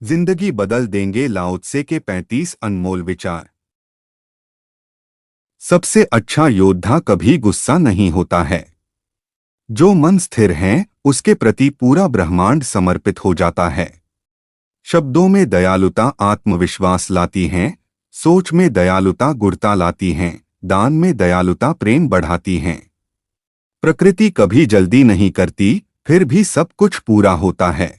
जिंदगी बदल देंगे लाओ त्से के 35 अनमोल विचार। सबसे अच्छा योद्धा कभी गुस्सा नहीं होता है। जो मन स्थिर है उसके प्रति पूरा ब्रह्मांड समर्पित हो जाता है। शब्दों में दयालुता आत्मविश्वास लाती है, सोच में दयालुता गुणता लाती है, दान में दयालुता प्रेम बढ़ाती है। प्रकृति कभी जल्दी नहीं करती, फिर भी सब कुछ पूरा होता है।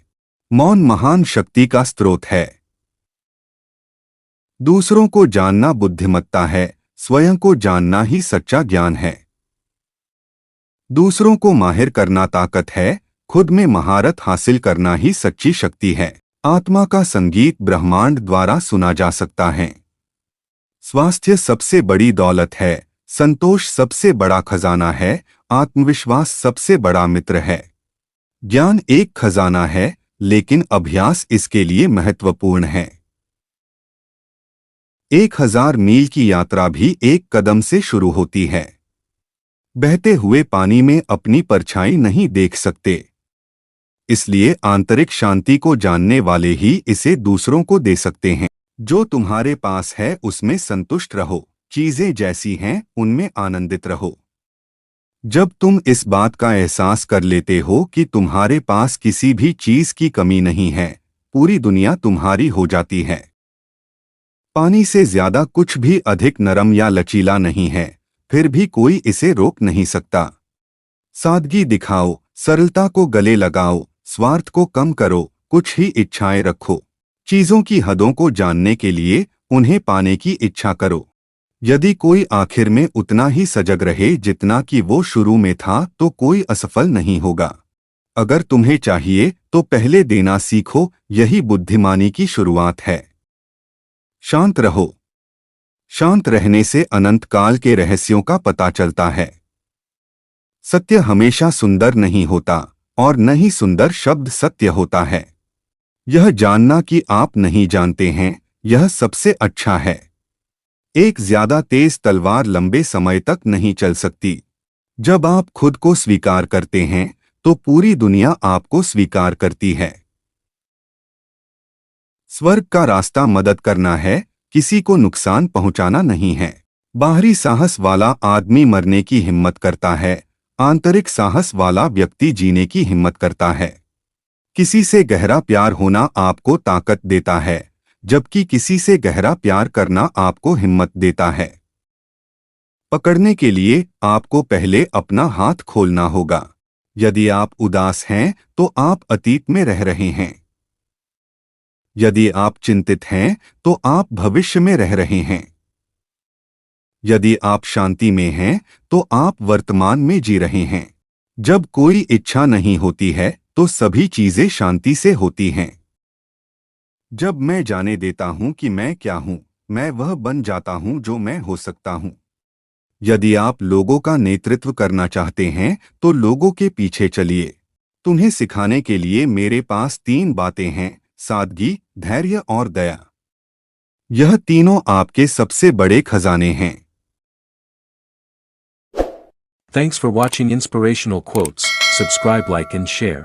मौन महान शक्ति का स्रोत है। दूसरों को जानना बुद्धिमत्ता है, स्वयं को जानना ही सच्चा ज्ञान है। दूसरों को माहिर करना ताकत है, खुद में महारत हासिल करना ही सच्ची शक्ति है। आत्मा का संगीत ब्रह्मांड द्वारा सुना जा सकता है। स्वास्थ्य सबसे बड़ी दौलत है, संतोष सबसे बड़ा खजाना है, आत्मविश्वास सबसे बड़ा मित्र है। ज्ञान एक खजाना है, लेकिन अभ्यास इसके लिए महत्वपूर्ण है। 1000 मील की यात्रा भी एक कदम से शुरू होती है। बहते हुए पानी में अपनी परछाई नहीं देख सकते, इसलिए आंतरिक शांति को जानने वाले ही इसे दूसरों को दे सकते हैं। जो तुम्हारे पास है उसमें संतुष्ट रहो, चीजें जैसी हैं उनमें आनंदित रहो। जब तुम इस बात का एहसास कर लेते हो कि तुम्हारे पास किसी भी चीज की कमी नहीं है, पूरी दुनिया तुम्हारी हो जाती है। पानी से ज्यादा कुछ भी अधिक नरम या लचीला नहीं है, फिर भी कोई इसे रोक नहीं सकता। सादगी दिखाओ, सरलता को गले लगाओ, स्वार्थ को कम करो, कुछ ही इच्छाएं रखो। चीजों की हदों को जानने के लिए उन्हें पाने की इच्छा करो। यदि कोई आखिर में उतना ही सजग रहे जितना कि वो शुरू में था तो कोई असफल नहीं होगा। अगर तुम्हें चाहिए तो पहले देना सीखो, यही बुद्धिमानी की शुरुआत है। शांत रहो। शांत रहने से अनंत काल के रहस्यों का पता चलता है। सत्य हमेशा सुंदर नहीं होता और न ही सुंदर शब्द सत्य होता है। यह जानना कि आप नहीं जानते हैं, यह सबसे अच्छा है। एक ज्यादा तेज तलवार लंबे समय तक नहीं चल सकती। जब आप खुद को स्वीकार करते हैं तो पूरी दुनिया आपको स्वीकार करती है। स्वर्ग का रास्ता मदद करना है, किसी को नुकसान पहुंचाना नहीं है। बाहरी साहस वाला आदमी मरने की हिम्मत करता है, आंतरिक साहस वाला व्यक्ति जीने की हिम्मत करता है। किसी से गहरा प्यार होना आपको ताकत देता है, जबकि किसी से गहरा प्यार करना आपको हिम्मत देता है। पकड़ने के लिए आपको पहले अपना हाथ खोलना होगा। यदि आप उदास हैं तो आप अतीत में रह रहे हैं। यदि आप चिंतित हैं तो आप भविष्य में रह रहे हैं। यदि आप शांति में हैं तो आप वर्तमान में जी रहे हैं। जब कोई इच्छा नहीं होती है तो सभी चीजें शांति से होती हैं। जब मैं जाने देता हूं कि मैं क्या हूं, मैं वह बन जाता हूं जो मैं हो सकता हूं। यदि आप लोगों का नेतृत्व करना चाहते हैं तो लोगों के पीछे चलिए। तुम्हें सिखाने के लिए मेरे पास 3 बातें हैं: सादगी, धैर्य और दया। यह तीनों आपके सबसे बड़े खजाने हैं। Thanks for watching Inspirational Quotes. Subscribe, like and share.